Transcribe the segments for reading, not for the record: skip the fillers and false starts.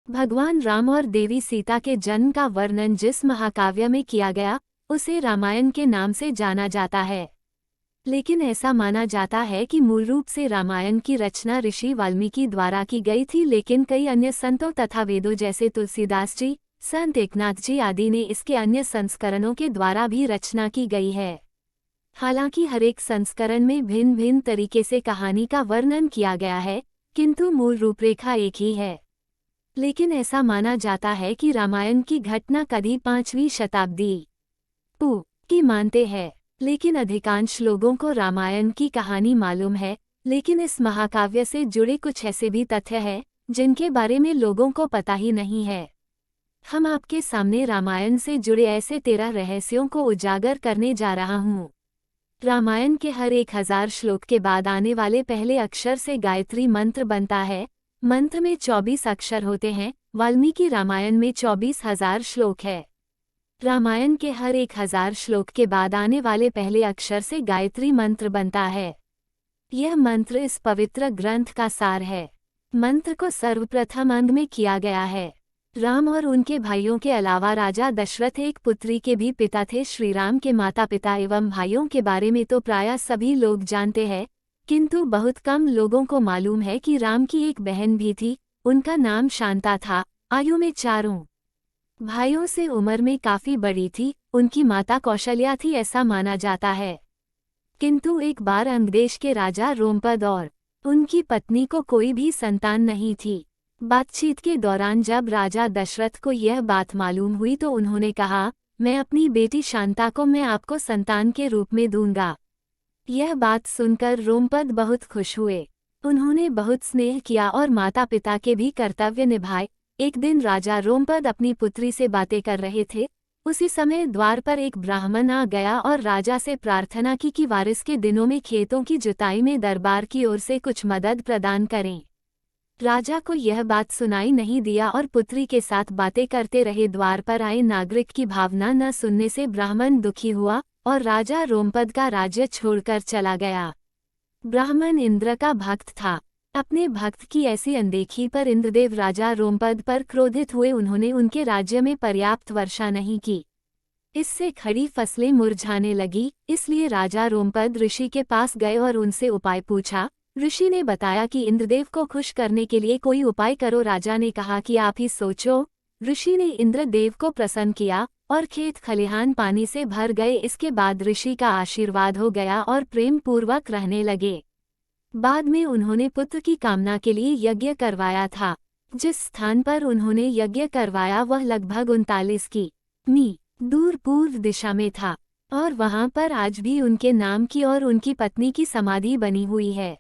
भगवान राम और देवी सीता के जन्म का वर्णन जिस महाकाव्य में किया गया उसे रामायण के नाम से जाना जाता है। लेकिन ऐसा माना जाता है कि मूल रूप से रामायण की रचना ऋषि वाल्मीकि द्वारा की गई थी, लेकिन कई अन्य संतों तथा वेदों जैसे तुलसीदास जी, संत एकनाथ जी आदि ने इसके अन्य संस्करणों के द्वारा भी रचना की गई है। हालांकि हर एक संस्करण में भिन्न भिन्न तरीके से कहानी का वर्णन किया गया है, किंतु मूल रूपरेखा एक ही है। लेकिन ऐसा माना जाता है कि रामायण की घटना कभी 5वीं शताब्दी की मानते हैं। लेकिन अधिकांश लोगों को रामायण की कहानी मालूम है, लेकिन इस महाकाव्य से जुड़े कुछ ऐसे भी तथ्य हैं जिनके बारे में लोगों को पता ही नहीं है। हम आपके सामने रामायण से जुड़े ऐसे 13 रहस्यों को उजागर करने जा रहा हूँ। रामायण के हर 1000 श्लोक के बाद आने वाले पहले अक्षर से गायत्री मंत्र बनता है। मंत्र में 24 अक्षर होते हैं। वाल्मीकि रामायण में 24,000 श्लोक है। रामायण के हर 1000 श्लोक के बाद आने वाले पहले अक्षर से गायत्री मंत्र बनता है। यह मंत्र इस पवित्र ग्रंथ का सार है। मंत्र को सर्वप्रथम अंग में किया गया है। राम और उनके भाइयों के अलावा राजा दशरथ एक पुत्री के भी पिता थे। श्री राम के माता पिता एवं भाइयों के बारे में तो प्रायः सभी लोग जानते हैं, किंतु बहुत कम लोगों को मालूम है कि राम की एक बहन भी थी। उनका नाम शांता था। आयु में चारों भाइयों से उम्र में काफी बड़ी थी। उनकी माता कौशल्या थी ऐसा माना जाता है। किंतु एक बार अंग देश के राजा रोमपद और उनकी पत्नी को कोई भी संतान नहीं थी। बातचीत के दौरान जब राजा दशरथ को यह बात मालूम हुई तो उन्होंने कहा, मैं अपनी बेटी शांता को मैं आपको संतान के रूप में दूंगा। यह बात सुनकर रोमपद बहुत खुश हुए। उन्होंने बहुत स्नेह किया और माता पिता के भी कर्तव्य निभाए। एक दिन राजा रोमपद अपनी पुत्री से बातें कर रहे थे। उसी समय द्वार पर एक ब्राह्मण आ गया और राजा से प्रार्थना की कि वारिस के दिनों में खेतों की जुताई में दरबार की ओर से कुछ मदद प्रदान करें। राजा को यह बात सुनाई नहीं दिया और पुत्री के साथ बातें करते रहे। द्वार पर आए नागरिक की भावना न सुनने से ब्राह्मण दुखी हुआ और राजा रोमपद का राज्य छोड़कर चला गया। ब्राह्मण इंद्र का भक्त था। अपने भक्त की ऐसी अनदेखी पर इंद्रदेव राजा रोमपद पर क्रोधित हुए। उन्होंने उनके राज्य में पर्याप्त वर्षा नहीं की। इससे खड़ी फसलें मुरझाने लगी। इसलिए राजा रोमपद ऋषि के पास गए और उनसे उपाय पूछा। ऋषि ने बताया कि इंद्रदेव को खुश करने के लिए कोई उपाय करो। राजा ने कहा कि आप ही सोचो। ऋषि ने इंद्रदेव को प्रसन्न किया और खेत खलिहान पानी से भर गए। इसके बाद ऋषि का आशीर्वाद हो गया और प्रेम पूर्वक रहने लगे। बाद में उन्होंने पुत्र की कामना के लिए यज्ञ करवाया था। जिस स्थान पर उन्होंने यज्ञ करवाया वह लगभग 39 की दूर पूर्व दिशा में था और वहां पर आज भी उनके नाम की और उनकी पत्नी की समाधि बनी हुई है।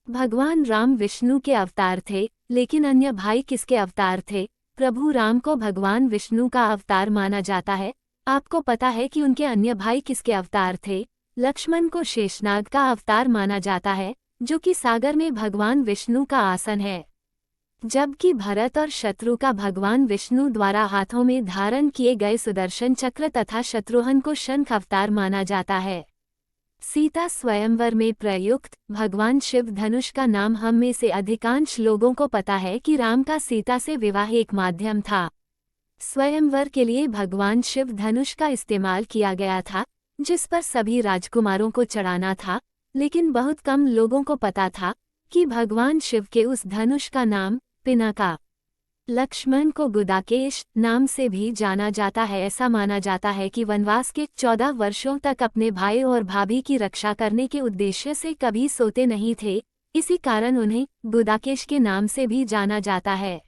भगवान राम विष्णु के अवतार थे, लेकिन अन्य भाई किसके अवतार थे? प्रभु राम को भगवान विष्णु का अवतार माना जाता है। आपको पता है कि उनके अन्य भाई किसके अवतार थे? लक्ष्मण को शेषनाग का अवतार माना जाता है, जो कि सागर में भगवान विष्णु का आसन है। जबकि भरत और शत्रु का भगवान विष्णु द्वारा हाथों में धारण किए गए सुदर्शन चक्र तथा शत्रुघ्न को शंख अवतार माना जाता है। सीता स्वयंवर में प्रयुक्त भगवान शिव धनुष का नाम हम में से अधिकांश लोगों को पता है कि राम का सीता से विवाह एक माध्यम था। स्वयंवर के लिए भगवान शिव धनुष का इस्तेमाल किया गया था, जिस पर सभी राजकुमारों को चढ़ाना था। लेकिन बहुत कम लोगों को पता था कि भगवान शिव के उस धनुष का नाम पिनाका। लक्ष्मण को गुदाकेश नाम से भी जाना जाता है। ऐसा माना जाता है कि वनवास के 14 वर्षों तक अपने भाई और भाभी की रक्षा करने के उद्देश्य से कभी सोते नहीं थे। इसी कारण उन्हें गुदाकेश के नाम से भी जाना जाता है।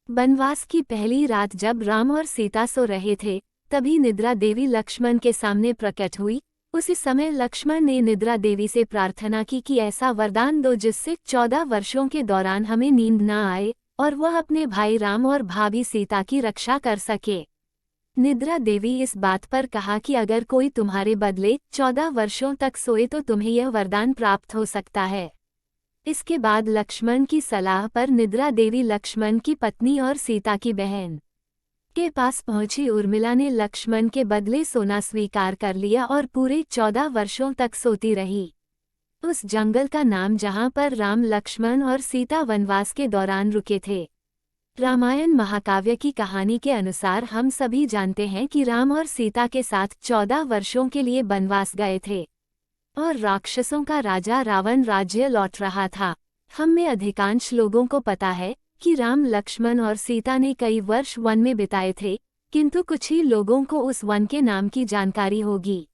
वनवास की पहली रात जब राम और सीता सो रहे थे, तभी निद्रा देवी लक्ष्मण के सामने प्रकट हुई। उसी समय लक्ष्मण ने निद्रा देवी से प्रार्थना की कि ऐसा वरदान दो जिससे 14 वर्षों के दौरान हमें नींद न आए और वह अपने भाई राम और भाभी सीता की रक्षा कर सके। निद्रा देवी इस बात पर कहा कि अगर कोई तुम्हारे बदले 14 वर्षों तक सोए तो तुम्हें यह वरदान प्राप्त हो सकता है। इसके बाद लक्ष्मण की सलाह पर निद्रा देवी लक्ष्मण की पत्नी और सीता की बहन के पास पहुंची। उर्मिला ने लक्ष्मण के बदले सोना स्वीकार कर लिया और पूरे 14 वर्षों तक सोती रही। उस जंगल का नाम जहां पर राम लक्ष्मण और सीता वनवास के दौरान रुके थे, रामायण महाकाव्य की कहानी के अनुसार हम सभी जानते हैं कि राम और सीता के साथ 14 वर्षों के लिए वनवास गए थे और राक्षसों का राजा रावण राज्य लौट रहा था। हम में अधिकांश लोगों को पता है कि राम, लक्ष्मण और सीता ने कई वर्ष वन में बिताए थे, किंतु कुछ ही लोगों को उस वन के नाम की जानकारी होगी।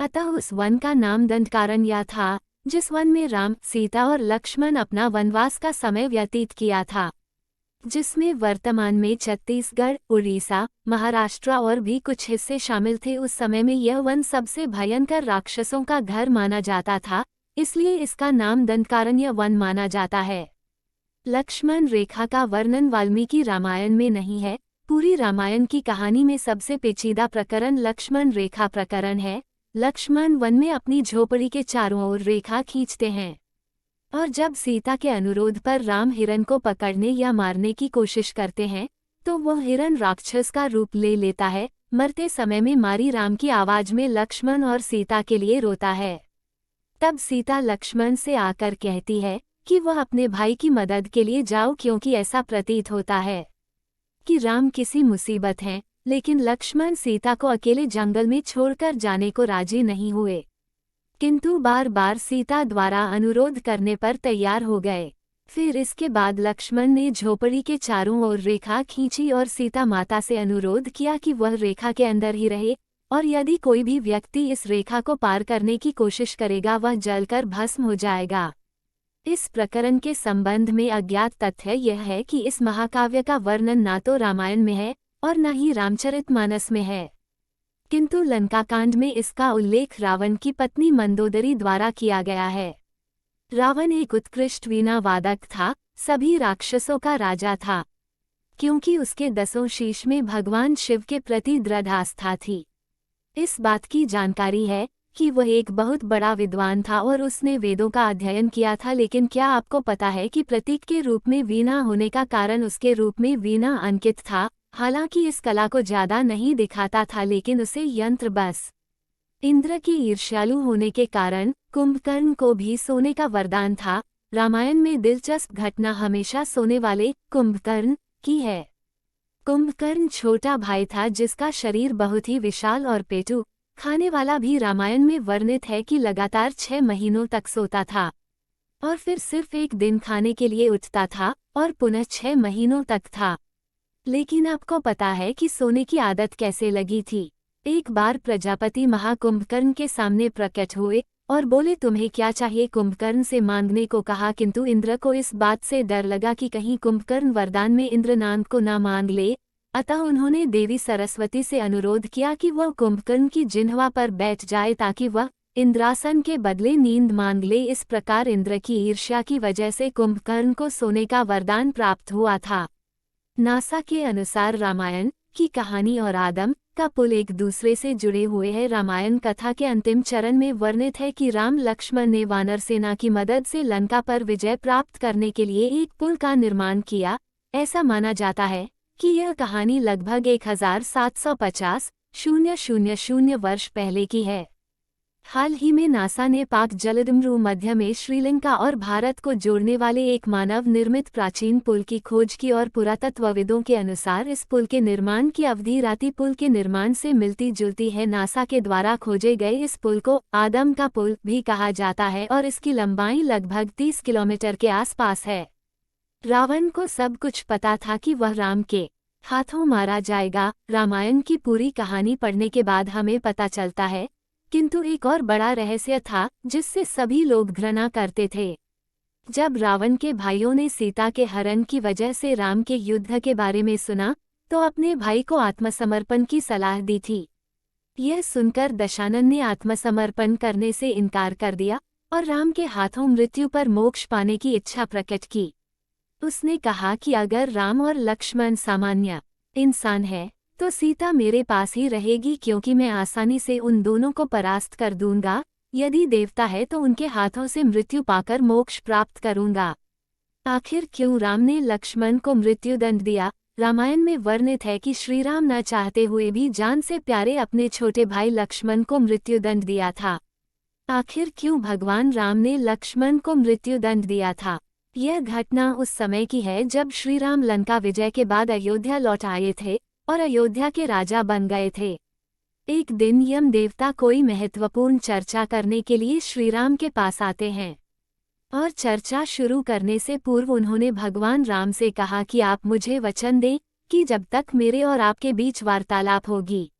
अतः उस वन का नाम दंडकारण्य था, जिस वन में राम, सीता और लक्ष्मण अपना वनवास का समय व्यतीत किया था, जिसमें वर्तमान में छत्तीसगढ़, उड़ीसा, महाराष्ट्र और भी कुछ हिस्से शामिल थे। उस समय में यह वन सबसे भयंकर राक्षसों का घर माना जाता था, इसलिए इसका नाम दंडकारण्य वन माना जाता है। लक्ष्मण रेखा का वर्णन वाल्मीकि रामायण में नहीं है। पूरी रामायण की कहानी में सबसे पेचीदा प्रकरण लक्ष्मण रेखा प्रकरण है। लक्ष्मण वन में अपनी झोपड़ी के चारों ओर रेखा खींचते हैं और जब सीता के अनुरोध पर राम हिरण को पकड़ने या मारने की कोशिश करते हैं तो वह हिरण राक्षस का रूप ले लेता है। मरते समय में मारी राम की आवाज में लक्ष्मण और सीता के लिए रोता है। तब सीता लक्ष्मण से आकर कहती है कि वह अपने भाई की मदद के लिए जाओ, क्योंकि ऐसा प्रतीत होता है कि राम किसी मुसीबत हैं, लेकिन लक्ष्मण सीता को अकेले जंगल में छोड़कर जाने को राजी नहीं हुए, किंतु बार बार सीता द्वारा अनुरोध करने पर तैयार हो गए। फिर इसके बाद लक्ष्मण ने झोपड़ी के चारों ओर रेखा खींची और सीता माता से अनुरोध किया कि वह रेखा के अंदर ही रहे और यदि कोई भी व्यक्ति इस रेखा को पार करने की कोशिश करेगा वह जलकर भस्म हो जाएगा। इस प्रकरण के संबंध में अज्ञात तथ्य यह है कि इस महाकाव्य का वर्णन ना तो रामायण में है और न ही रामचरितमानस में है, किंतु लंकाकांड में इसका उल्लेख रावण की पत्नी मंदोदरी द्वारा किया गया है। रावण एक उत्कृष्ट वीणा वादक था, सभी राक्षसों का राजा था, क्योंकि उसके 10 शीश में भगवान शिव के प्रति दृढ़ आस्था थी। इस बात की जानकारी है कि वह एक बहुत बड़ा विद्वान था और उसने वेदों का अध्ययन किया था। लेकिन क्या आपको पता है कि प्रतीक के रूप में वीणा होने का कारण उसके रूप में वीणा अंकित था? हालांकि इस कला को ज्यादा नहीं दिखाता था, लेकिन उसे यंत्र बस इंद्र की ईर्ष्यालु होने के कारण कुंभकर्ण को भी सोने का वरदान था। रामायण में दिलचस्प घटना हमेशा सोने वाले कुंभकर्ण की है। कुंभकर्ण छोटा भाई था जिसका शरीर बहुत ही विशाल और पेटू खाने वाला भी रामायण में वर्णित है कि लगातार 6 महीनों तक सोता था और फिर सिर्फ एक दिन खाने के लिए उठता था और पुनः 6 महीनों तक था। लेकिन आपको पता है कि सोने की आदत कैसे लगी थी? एक बार प्रजापति महाकुंभकर्ण के सामने प्रकट हुए और बोले, तुम्हें क्या चाहिए? कुंभकर्ण से मांगने को कहा, किंतु इंद्र को इस बात से डर लगा कि कहीं कुंभकर्ण वरदान में इंद्रनाद को न मांग ले। अतः उन्होंने देवी सरस्वती से अनुरोध किया कि वह कुंभकर्ण की जिह्वा पर बैठ जाए ताकि वह इंद्रासन के बदले नींद मांग ले। इस प्रकार इंद्र की ईर्ष्या की वजह से कुंभकर्ण को सोने का वरदान प्राप्त हुआ था। नासा के अनुसार रामायण की कहानी और आदम का पुल एक दूसरे से जुड़े हुए हैं। रामायण कथा के अंतिम चरण में वर्णित है कि राम लक्ष्मण ने वानर सेना की मदद से लंका पर विजय प्राप्त करने के लिए एक पुल का निर्माण किया। ऐसा माना जाता है कि यह कहानी लगभग 1750 वर्ष पहले की है। हाल ही में नासा ने पाक जलदमरू मध्य में श्रीलंका और भारत को जोड़ने वाले एक मानव निर्मित प्राचीन पुल की खोज की और पुरातत्वविदों के अनुसार इस पुल के निर्माण की अवधि राति पुल के निर्माण से मिलती जुलती है। नासा के द्वारा खोजे गए इस पुल को आदम का पुल भी कहा जाता है और इसकी लंबाई लगभग 30 किलोमीटर के आसपास है। रावण को सब कुछ पता था कि वह राम के हाथों मारा जाएगा। रामायण की पूरी कहानी पढ़ने के बाद हमें पता चलता है, किंतु एक और बड़ा रहस्य था जिससे सभी लोग घृणा करते थे। जब रावण के भाइयों ने सीता के हरण की वजह से राम के युद्ध के बारे में सुना तो अपने भाई को आत्मसमर्पण की सलाह दी थी। यह सुनकर दशानन ने आत्मसमर्पण करने से इनकार कर दिया और राम के हाथों मृत्यु पर मोक्ष पाने की इच्छा प्रकट की। उसने कहा कि अगर राम और लक्ष्मण सामान्य इंसान है तो सीता मेरे पास ही रहेगी, क्योंकि मैं आसानी से उन दोनों को परास्त कर दूंगा। यदि देवता है तो उनके हाथों से मृत्यु पाकर मोक्ष प्राप्त करूंगा। आखिर क्यों राम ने लक्ष्मण को मृत्युदंड दिया? रामायण में वर्णित है कि श्री राम न चाहते हुए भी जान से प्यारे अपने छोटे भाई लक्ष्मण को मृत्युदंड दिया था। आखिर क्यों भगवान राम ने लक्ष्मण को मृत्युदंड दिया था? यह घटना उस समय की है जब श्री राम लंका विजय के बाद अयोध्या लौट आए थे और अयोध्या के राजा बन गए थे। एक दिन यम देवता कोई महत्वपूर्ण चर्चा करने के लिए श्रीराम के पास आते हैं और चर्चा शुरू करने से पूर्व उन्होंने भगवान राम से कहा कि आप मुझे वचन दें कि जब तक मेरे और आपके बीच वार्तालाप होगी,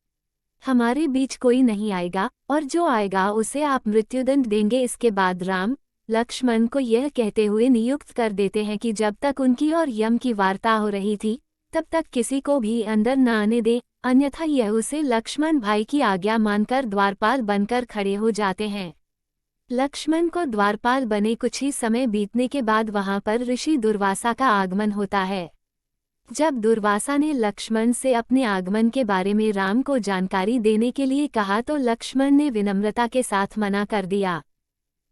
हमारे बीच कोई नहीं आएगा और जो आएगा उसे आप मृत्युदंड देंगे। इसके बाद राम लक्ष्मण को यह कहते हुए नियुक्त कर देते हैं कि जब तक उनकी और यम की वार्ता हो रही थी तब तक किसी को भी अंदर न आने दे, अन्यथा यह उसे लक्ष्मण भाई की आज्ञा मानकर द्वारपाल बनकर खड़े हो जाते हैं। लक्ष्मण को द्वारपाल बने कुछ ही समय बीतने के बाद वहां पर ऋषि दुर्वासा का आगमन होता है। जब दुर्वासा ने लक्ष्मण से अपने आगमन के बारे में राम को जानकारी देने के लिए कहा तो लक्ष्मण ने विनम्रता के साथ मना कर दिया।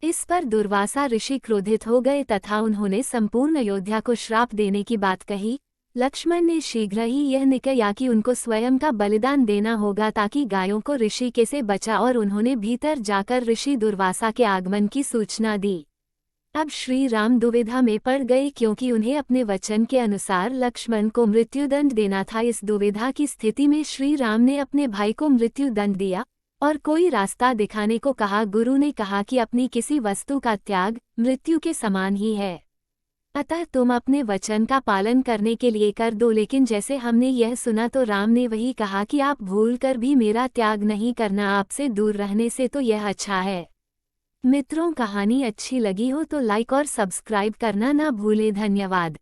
इस पर दुर्वासा ऋषि क्रोधित हो गए तथा उन्होंने संपूर्ण अयोध्या को श्राप देने की बात कही। लक्ष्मण ने शीघ्र ही यह निश्चय किया कि उनको स्वयं का बलिदान देना होगा ताकि गायों को ऋषि के से बचा, और उन्होंने भीतर जाकर ऋषि दुर्वासा के आगमन की सूचना दी। अब श्री राम दुविधा में पड़ गए क्योंकि उन्हें अपने वचन के अनुसार लक्ष्मण को मृत्युदंड देना था। इस दुविधा की स्थिति में श्री राम ने अपने भाई को मृत्युदंड दिया और कोई रास्ता दिखाने को कहा। गुरु ने कहा कि अपनी किसी वस्तु का त्याग मृत्यु के समान ही है, अतः तुम अपने वचन का पालन करने के लिए कर दो। लेकिन जैसे हमने यह सुना तो राम ने वही कहा कि आप भूल कर भी मेरा त्याग नहीं करना, आपसे दूर रहने से तो यह अच्छा है। मित्रों, कहानी अच्छी लगी हो तो लाइक और सब्सक्राइब करना ना भूलें। धन्यवाद।